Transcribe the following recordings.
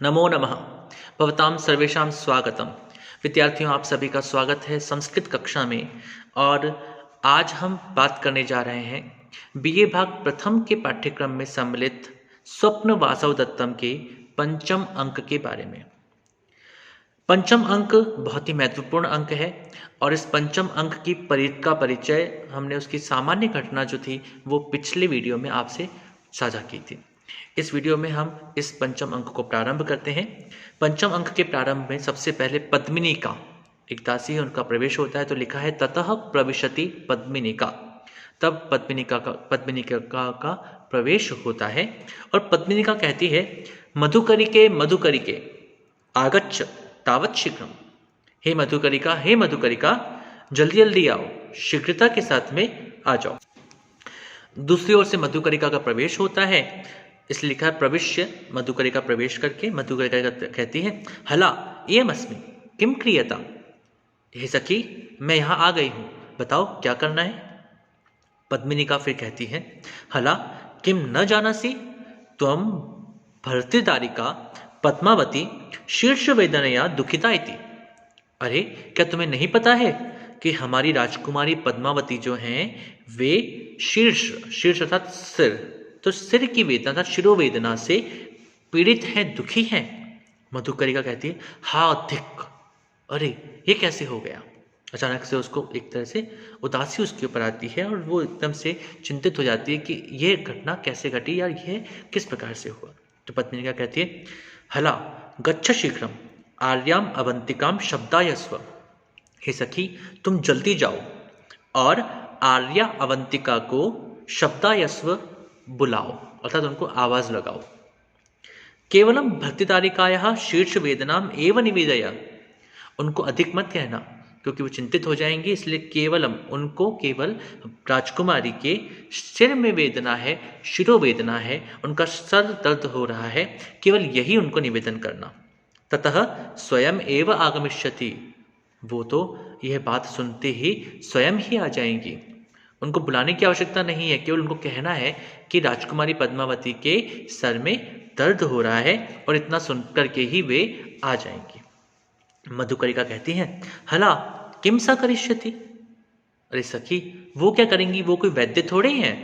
नमो नमः। भवतां सर्वेषां स्वागतम। विद्यार्थियों, आप सभी का स्वागत है संस्कृत कक्षा में। और आज हम बात करने जा रहे हैं बीए भाग प्रथम के पाठ्यक्रम में सम्मिलित स्वप्न वासव दत्तम के पंचम अंक के बारे में। पंचम अंक बहुत ही महत्वपूर्ण अंक है और इस पंचम अंक की का परिचय हमने उसकी सामान्य घटना जो थी वो पिछले वीडियो में आपसे साझा की थी। इस वीडियो में हम इस पंचम अंक को प्रारंभ करते हैं। पंचम अंक के प्रारंभ में सबसे पहले पद्मिनी का, एक दासी है, उनका प्रवेश होता है। तो लिखा है ततः प्रविशति पद्मिनिका। तब पद्मिनिका का प्रवेश होता है और पद्मिनिका कहती है मधुकरिके आगच्छ तावत् शीघ्रम। हे मधुकरिका, जल्दी जल्दी आओ, शीघ्रता के साथ में आ जाओ। दूसरी ओर से मधुकरिका का प्रवेश होता है, इसलिए लिखा है प्रविश्य। मधुकरिका प्रवेश करके मधुकरिका कहती है हला एयमस्मि किम क्रियता। हे सखी, मैं यहाँ आ गई हूँ, बताओ क्या करना है। पद्मिनिका फिर कहती है हला किम न जानासि त्वं भर्तृदारिका पद्मावती शीर्ष वेदनया दुखिता इति। अरे, क्या तुम्हें नहीं पता है कि हमारी राजकुमारी पद्मावती जो हैं वे शीर्ष अर्थात सिर, तो सिर की वेदना अर्थात शिरोवेदना से पीड़ित हैं, दुखी हैं। मधुकरिका कहती है हा धिक, अरे ये कैसे हो गया। अचानक से उसको एक तरह से उदासी उसके ऊपर आती है और वो एकदम से चिंतित हो जाती है कि ये घटना कैसे घटी या ये किस प्रकार से हुआ। तो पद्मिनिका कहती है हला गच्छ शीघ्रम आर्याम अवंतिकाम शब्दायस्व। हे सखी, तुम जल्दी जाओ और आर्या अवंतिका को शब्दायस्व बुलाओ, अर्थात उनको आवाज लगाओ। केवलम भर्तृतारिकायाः शीर्ष वेदनाम एव निवेदय। उनको अधिक मत कहना क्योंकि वो चिंतित हो जाएंगी, इसलिए केवल राजकुमारी के सिर में वेदना है, शिरोवेदना है, उनका सर दर्द हो रहा है, केवल यही उनको निवेदन करना। ततः स्वयं एव आगमिष्यति। वो तो यह बात सुनते ही स्वयं ही आ जाएंगी, उनको बुलाने की आवश्यकता नहीं है, केवल उनको कहना है कि राजकुमारी पद्मावती के सर में दर्द हो रहा है और इतना सुनकर के ही वे आ जाएंगी। मधुकरिका कहती हैं हला किम सा करिष्यति। अरे सखी, वो क्या करेंगी, वो कोई वैद्य थोड़े हैं।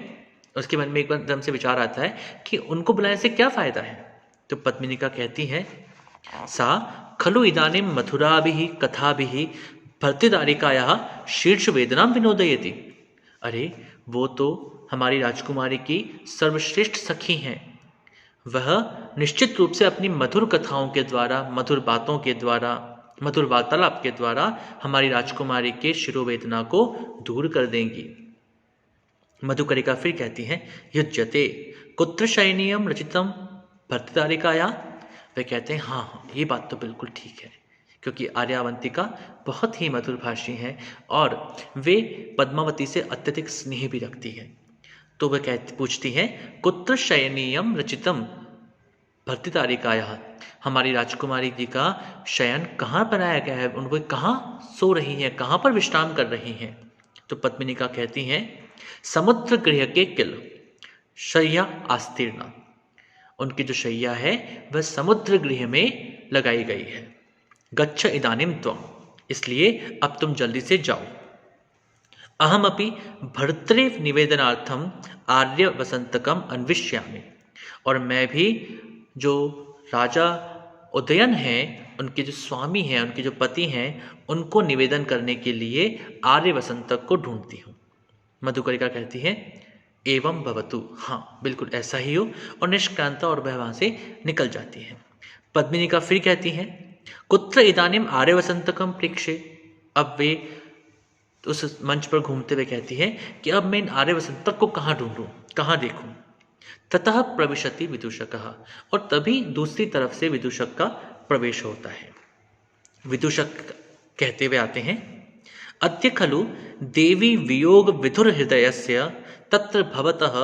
उसके मन में एक बार एकदम से विचार आता है कि उनको बुलाने से क्या फायदा है। तो पद्मिनिका कहती हैं सा खलु इदानीं मथुराभिः कथाभिः भर्तृदारिकायाः शीर्ष वेदनां विनोदयति। अरे, वो तो हमारी राजकुमारी की सर्वश्रेष्ठ सखी हैं। वह निश्चित रूप से अपनी मधुर कथाओं के द्वारा, मधुर बातों के द्वारा, मधुर वार्तालाप के द्वारा हमारी राजकुमारी के शिरोवेदना को दूर कर देंगी। मधुकरिका फिर कहती हैं युज्यते कुत्र शयनीयम रचितम भर्तृदारिकाया। वे कहते हैं हाँ, ये बात तो बिल्कुल ठीक है, क्योंकि आर्यावंतिका बहुत ही मधुर भाषी हैं और वे पद्मावती से अत्यधिक स्नेह भी रखती हैं। तो वह पूछती हैं कुत्र शयनीयम रचितम भर्तृदारिकाया। हमारी राजकुमारी जी का शयन कहाँ बनाया गया है, उनको कहाँ सो रही हैं, कहाँ पर विश्राम कर रही हैं। तो पद्मिनिका कहती हैं समुद्र गृह के किल शय्या आस्तीर्णा। उनकी जो शैया है वह समुद्र गृह में लगाई गई है। गच्छ इदानीम त्वम, इसलिए अब तुम जल्दी से जाओ। अहमपि भर्तृ निवेदनार्थम आर्य वसंतकम अन्विष्यामि। और मैं भी जो राजा उदयन हैं, उनके जो स्वामी हैं, उनके जो पति हैं, उनको निवेदन करने के लिए आर्य वसंतक को ढूंढती हूँ। मधुकरिका कहती है एवं भवतु, हाँ बिल्कुल ऐसा ही हो, और निष्क्रांता और वह वहाँ से निकल जाती है। पद्मिनिका फिर कहती हैं कुत्र इदानीम आर्य वसंतकम प्रेक्षे। अब वे उस मंच पर घूमते हुए कहती है कि अब मैं इन आर्य वसंतक को कहाँ ढूंढूं, कहाँ देखूं। ततः प्रविशति विदूषकः, और तभी दूसरी तरफ से विदूषक का प्रवेश होता है। विदूषक कहते हुए आते हैं अद्य खलु देवी वियोग विधुर हृदयस्य तत्र भवतः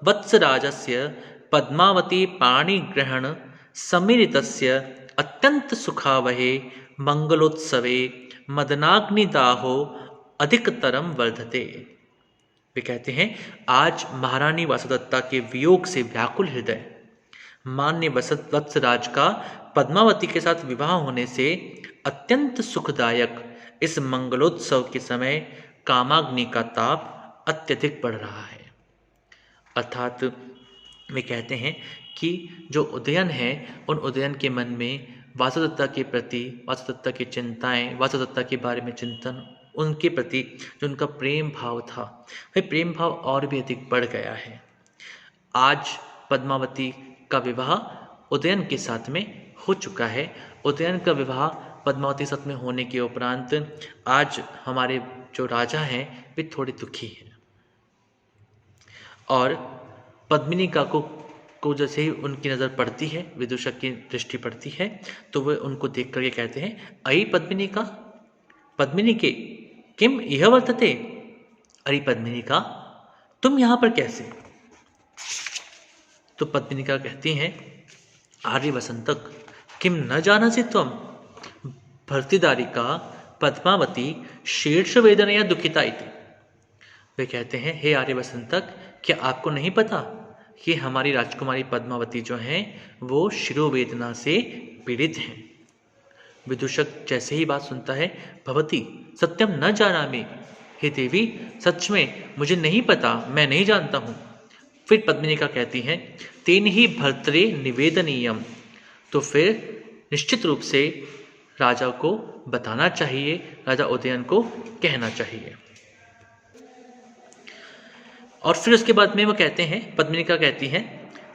वत्सराजस्य पद्मावती पाणिग्रहण समीरितस्य अत्यंत सुखावहे मंगलोत्सवे मदनाग्निदाहो अधिकतरम वर्धते। वे कहते हैं आज महारानी वासुदत्ता के वियोग से व्याकुल हृदय, मान्य वत्सराज का पद्मावती के साथ विवाह होने से अत्यंत सुखदायक इस मंगलोत्सव के समय कामाग्नि का ताप अत्यधिक बढ़ रहा है। अर्थात वे कहते हैं कि जो उदयन है, उन उदयन के मन में वासुदत्ता के प्रति, वासुदत्ता की चिंताएं, वासुदत्ता के बारे में चिंतन, उनके प्रति जो उनका प्रेम भाव था, वह प्रेम भाव और भी अधिक बढ़ गया है। आज पद्मावती का विवाह उदयन के साथ में हो चुका है। उदयन का विवाह पद्मावती के साथ में होने के उपरांत आज हमारे जो राजा हैं वे थोड़े दुखी हैं, और पद्मिनिका को जैसे ही उनकी नज़र पड़ती है, विदूषक की दृष्टि पड़ती है, तो वे उनको देख करके कहते हैं, अयि पद्मिनिका पद्मिनिके किम इह वर्तते। अरे पद्मिनिका, तुम यहाँ पर कैसे? तो पद्मिनिका कहती हैं, आर्य वसंतक किम न जानासि त्वं भर्तृदारिका पद्मावती शीर्ष वेदनया दुखिता इति। वे कहते हैं, हे आर्य वसंतक, क्या आपको नहीं पता कि हमारी राजकुमारी पद्मावती जो हैं वो शिरोवेदना से पीड़ित हैं। विदूषक जैसे ही बात सुनता है, भवती सत्यम न जानामि, हे देवी सच में मुझे नहीं पता, मैं नहीं जानता हूँ। फिर पद्मिनिका कहती हैं, तेन ही भर्तरे निवेदनीयम, तो फिर निश्चित रूप से राजा को बताना चाहिए, राजा उदयन को कहना चाहिए। और फिर उसके बाद में वो कहते हैं, पद्मिनिका कहती हैं,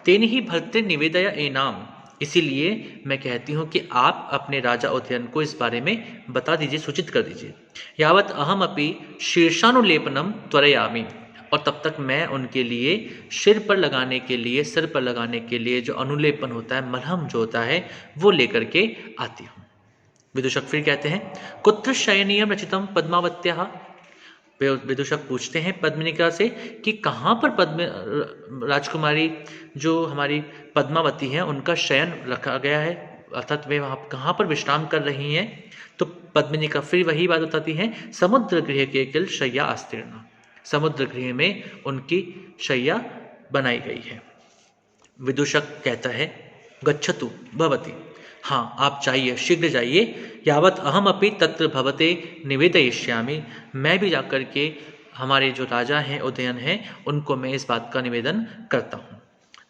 तेन ही भर्तृ निवेदया एनाम, इसीलिए मैं कहती हूँ कि आप अपने राजा उदयन को इस बारे में बता दीजिए, सूचित कर दीजिए। यावत अहम अपि शीर्षानुलेपनम त्वरयामि, और तब तक मैं उनके लिए सिर पर लगाने के लिए जो अनुलेपन होता है, मलहम जो होता है, वो लेकर के आती हूँ। विदूषक फिर कहते हैं, कुत्र शयनीयम रचितम पद्मावत्या। विदूषक पूछते हैं पद्मिनिका से कि कहाँ पर राजकुमारी जो हमारी पद्मावती हैं उनका शयन रखा गया है, अर्थात वे वहाँ कहाँ पर विश्राम कर रही हैं। तो पद्मिनिका फिर वही बात बताती हैं, समुद्र गृह के किल शय्या आस्तीर्ण, समुद्र गृह में उनकी शय्या बनाई गई है। विदूषक कहता है, गच्छतु भवती, हाँ आप जाइए, शीघ्र जाइए। यावत अहम अपि तत्र भवते निवेदयिष्यामि, मैं भी जाकर के हमारे जो राजा हैं, उदयन हैं, उनको मैं इस बात का निवेदन करता हूँ।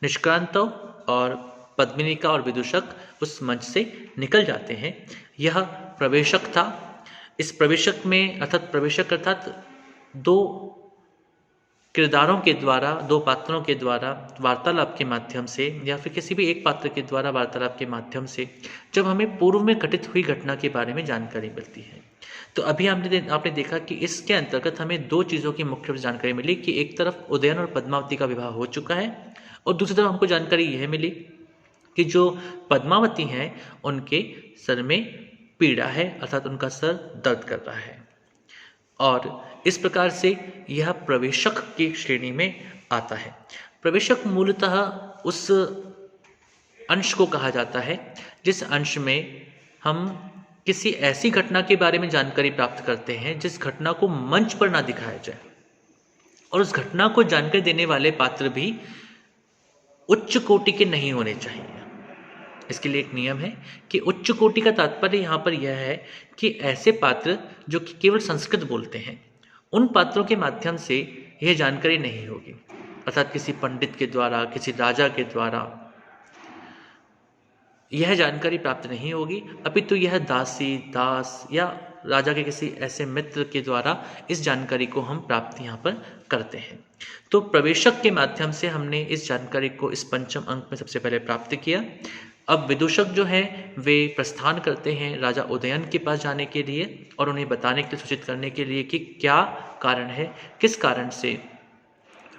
निष्क्रांत और पद्मिनिका और विदूषक उस मंच से निकल जाते हैं। यह प्रवेशक था। इस प्रवेशक में अर्थात दो किरदारों के द्वारा, दो पात्रों के द्वारा वार्तालाप के माध्यम से, या फिर किसी भी एक पात्र के द्वारा वार्तालाप के माध्यम से जब हमें पूर्व में घटित हुई घटना के बारे में जानकारी मिलती है, तो अभी आपने देखा कि इसके अंतर्गत हमें दो चीज़ों की मुख्य जानकारी मिली कि एक तरफ उदयन और पद्मावती का विवाह हो चुका है, और दूसरी तरफ हमको जानकारी यह मिली कि जो पद्मावती हैं उनके सर में पीड़ा है, अर्थात उनका सर दर्द कर रहा है। और इस प्रकार से यह प्रवेशक की श्रेणी में आता है। प्रवेशक मूलतः उस अंश को कहा जाता है जिस अंश में हम किसी ऐसी घटना के बारे में जानकारी प्राप्त करते हैं जिस घटना को मंच पर ना दिखाया जाए, और उस घटना को जानकारी देने वाले पात्र भी उच्च कोटि के नहीं होने चाहिए। इसके लिए एक नियम है कि उच्च कोटि का तात्पर्य यहाँ पर यह है कि ऐसे पात्र जो कि केवल संस्कृत बोलते हैं, उन पात्रों के माध्यम से यह जानकारी नहीं होगी, अर्थात किसी पंडित के द्वारा, किसी राजा के द्वारा यह जानकारी प्राप्त नहीं होगी, अपितु यह दासी, दास या राजा के किसी ऐसे मित्र के द्वारा इस जानकारी को हम प्राप्त यहाँ पर करते हैं। तो प्रवेशक के माध्यम से हमने इस जानकारी को इस पंचम अंक में सबसे पहले प्राप्त किया। अब विदूषक जो हैं वे प्रस्थान करते हैं राजा उदयन के पास जाने के लिए, और उन्हें बताने के लिए, सूचित करने के लिए कि क्या कारण है, किस कारण से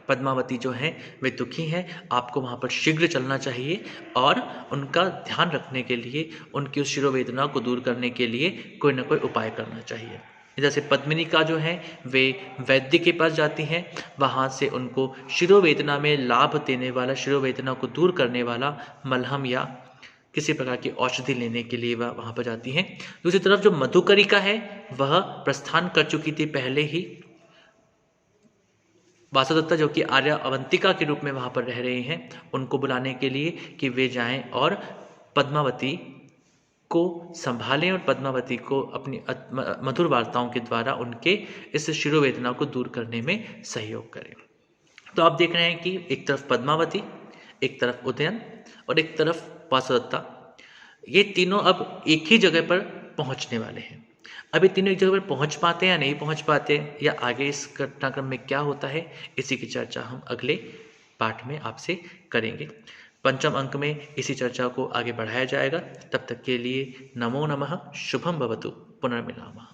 पद्मावती जो हैं वे दुखी हैं, आपको वहाँ पर शीघ्र चलना चाहिए और उनका ध्यान रखने के लिए, उनकी उस शिरोवेदना को दूर करने के लिए कोई ना कोई उपाय करना चाहिए। जैसे पद्मिनिका जो हैं वे वैद्य के पास जाती हैं, वहाँ से उनको शिरोवेदना में लाभ देने वाला, शिरोवेदना को दूर करने वाला मलहम या किसी प्रकार की औषधि लेने के लिए वह वहाँ पर जाती हैं। दूसरी तरफ जो मधुकरिका है वह प्रस्थान कर चुकी थी पहले ही, वासुदत्ता जो कि आर्य अवंतिका के रूप में वहाँ पर रह रही हैं, उनको बुलाने के लिए कि वे जाएं और पद्मावती को संभालें और पद्मावती को अपनी मधुर वार्ताओं के द्वारा उनके इस शिरोवेदना को दूर करने में सहयोग करें। तो आप देख रहे हैं कि एक तरफ पद्मावती, एक तरफ उदयन और एक तरफ वासुदत्ता, ये तीनों अब एक ही जगह पर पहुंचने वाले हैं। अब ये तीनों एक जगह पर पहुंच पाते हैं या नहीं पहुंच पाते, या आगे इस घटनाक्रम में क्या होता है, इसी की चर्चा हम अगले पाठ में आपसे करेंगे। पंचम अंक में इसी चर्चा को आगे बढ़ाया जाएगा। तब तक के लिए नमो नमः, शुभम भवतु, पुनर्मिलामः।